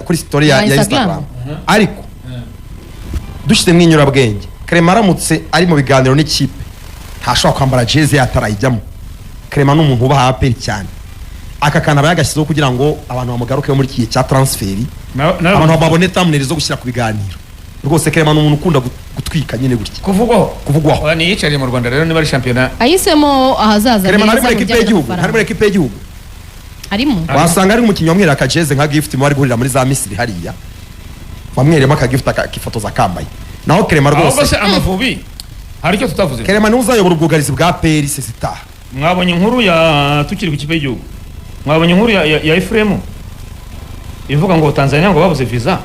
kuri story ya Instagram ariko dushyize mwinyurabwenge Clement aramutse ari mu biganiro n'ikipe ntashobora kwambara jezi yatarayijyamo. Clement n'umuntu uba APR cyane aka kana bayagashyizeho kugira ngo abantu bamugaruke muri kiye cya transferi abantu babone thumbnail zo gushyira ku biganiro. Rwose Clement n'umuntu ukunda gutwika nyine gutya kuvugwaho ni yicariye mu Rwanda rero niba ari championnat ahisemo ahazaza. Clement ari muri equipe y'igihugu harimo wasanga ari umukinnyi wamwera akajeze nka gift mu bari guhurira muri za Misiri hariya wamwerema aka gift akifotoza kambaye naho Clement rwose ahubwo Amavubi hari icyo tutavuze. Clement n'uzayobora ubwugarizi bwa APR sesita. Mwabonye inkuru ya tukiri ku kipe y'igihugu, mwabonye inkuru ya Ephraim ivuga ngo Tanzania ngo babuze visa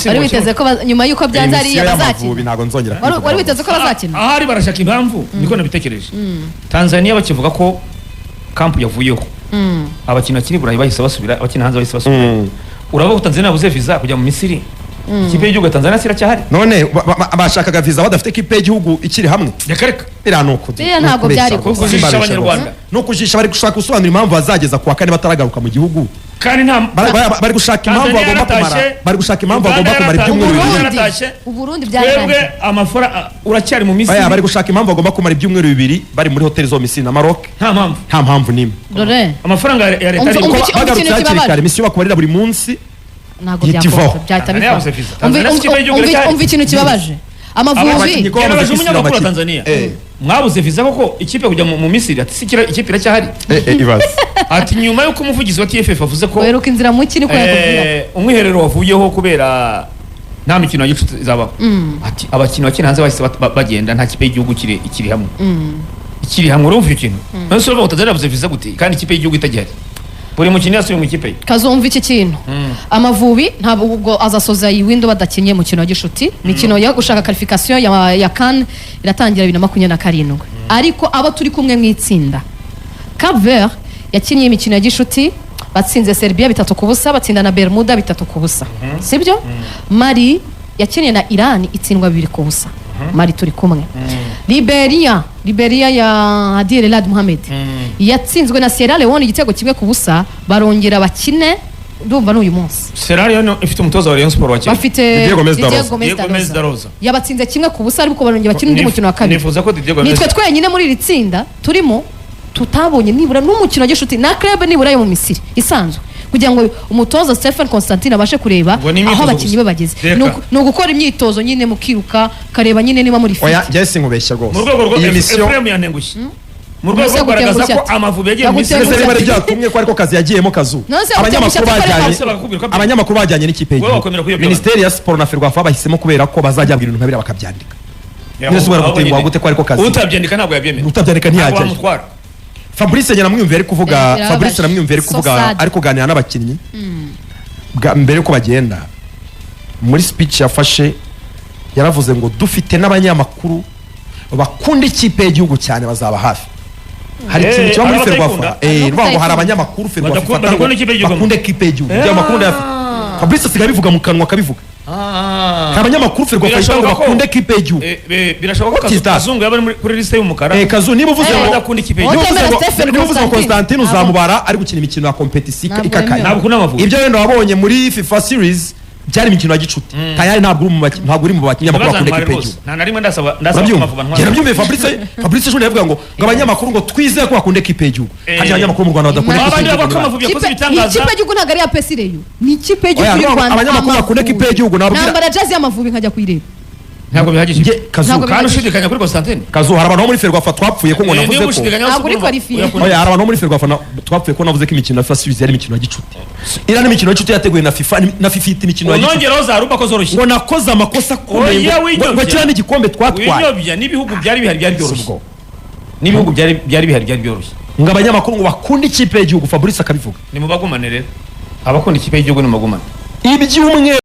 wari witeze ko nyuma yuko byanze ari bazakina ntago nzongera wari witeze ko bazakina ahari barashaka impamvu niko nabitekereje. Tanzania bakivuga ko kampu yavuyeho abakina kiri burayi bahise basubira, abakina hanze bahise basubira. Urabo Tanzania babuze visa kujya mu Misiri. Ikipe y'igihugu Tanzania siracyahari none bashakaga visa badafite ikipe y'igihugu ikiri hamwe yakareka biranuko ntago byari kujisha abanyarwanda no kujisha bari gushaka gusobanura impamvu bazageza kuwa kane bataragaruka mu gihugu kandi nta bari gushaka impamvu bagomba kumara ibyumweru bibiri. Uburundi byararangiye amafora uracyari mu Misiri bari gushaka impamvu bagomba kumara ibyumweru bibiri bari muri hoteli zo Misiri na Maroc. Nta mpamvu nimwe dore amafaranga ya leta ari bagarutse hakiri kare misiyo bakubarira buri munsi ntago byahita bifa. Umva ikintu kibabaje Amavubi yaraje umunyamakuru wa Tanzania mwabuze visa koko ikipe kujya mu Misiri ati sikira ikipe iracyahari ibaze ati nyuma yuko umuvugizi wa TFF avuze ko weruka inzira mu kiri ko yakubwira umwiherero wavuyeho kubera nta mikino y'igicuti zabaho. Ati abakinnyi bakina hanze bahise bagenda nta kipe y'igihugu ikiri hamwe ikiri hamwe urumva ikintu none se uvuga Tanzania yabuze visa gute kandi ikipe y'igihugu itagihari buri mukinnyi yasubiye mu ikipe kazumva iki kintu. Amavubi ntabwo ubwo azasoza iyi window badakinye mu kino gishuti mikino yo gushaka qualification ya CAN iratangira 2027 ariko abo turi kumwe mu itsinda Cap Vert yakinnye imikino ya gishuti batsinze Serbia 3-0 batsinda na Bermuda 3-0 sibyo. Mali yakinnye na Iran itsindwa 2-0 Mali turi kumwe. Liberia ya Adil Elad Mohamed yatsinzwe na Sierra Leone igitego kimwe ku busa barongera bakine ndumva n'uyu munsi. Sierra Leone ifite umutoza wa Rayon Sport wakina bafite Diego Gomez da Rosa yabatsinze kimwe ku busa ariko barongera bakina undi mukino wa kabiri. Nifuza ko Diego Gomez nitwe twenyine muri iri tsinda turimo tutabonye nibura n'umukino gishuti na club nibura yo mu Misiri isanzwe kugira ngo umutoza Stephen Constantine abashe kureba aho abakinnyi be bageze no gukora imyitozo nyine mukiruka kareba nyine niba muri fit. Oya jesi nkubeshya rwose mu rwego rwo Ephraim yanengushye mu rwego rwo kugaragaza ko Amavubi yagiye mu Misiri bari byatumye ko ariko kazi yagiyemo kazu abanyamakuru bajyanye n'ikipe y'igihugu Ministeri ya Sport na Ferwafa bahisemo kubera ko bazajya abwira ibintu nkabira bakabyandika nese ubara gutenguha gute ko ariko kazi utabyandika ntabwo yabyemera utabyandika ntiyajyaje. Fabrice namwumviye ari kuvuga ari kuganira n'abakinnyi mbere ko bagenda muri speech yafashe yaravuze ngo dufite n'abanyamakuru bakunda ikipe y'igihugu cyane bazaba hafi. Hari ikintu cyo muri Ferwafa ngo hari abanyamakuru Ferwafa bakunda ikipe y'igihugu y'amakuru ndafite Fabrice asigaye bivuga mu kanwa akabivuga abanyamakuru Ferwafa ngo bakunda ikipe y'igihugu birashoboka ko Kazungu yaba kuri liste y'umukara Kazu niba uvuze ngo bakunda ikipe y'igihugu niba uvuze ngo Constantine uzamubara ari gukina imikino ya competition ikakaye ibyo wenda wabonye muri FIFA series byari imikino ya gicuti tayari ntabwo uri mu bakinyamakuru bakunda ikipe y'igihugu nta narimwe ndasaba Amavubi yarabyumviye Fabrice ejo yavuga ngo abanyamakuru ngo twizeye ko bakunda ikipe y'igihugu hari abanyamakuru mu Rwanda badakunda ikipe y'igihugu. Ikipe y'igihugu ntabwo ari ya Pesireyo ni ikipe y'igihugu y'u Rwanda. Abanyamakuru bakunda ikipe y'igihugu nambara jazz y'Amavubi nkajya kuyireba ntabwo bihagije kandi ushidikanya kuri Constantine Kazu hari abantu muri Ferwafa twapfuye ko ngo navuze ko ntabwo uri qualifié. Oya hari abantu muri Ferwafa twapfuye ko navuze ko imikino ya FIFA series yari imikino ya gicuti iriya n'imikino ya gicuti yateguwe na FIFA ifite imikino ya gicuti nongeraho za ruba ko zoroshye ngo nakoze amakosa akomeye ngo kiriya n'igikombe twatwaye winyobya n'ibihugu byari bihari byari byoroshye n'ibihugu byari bihari byari byoroshye ngo abanyamakuru ngo bakunda ikipe y'igihugu Fabrice akabivuga ni mu bagumane rero abakunda ikipe y'igihugu ni mu bagumane iby'umwe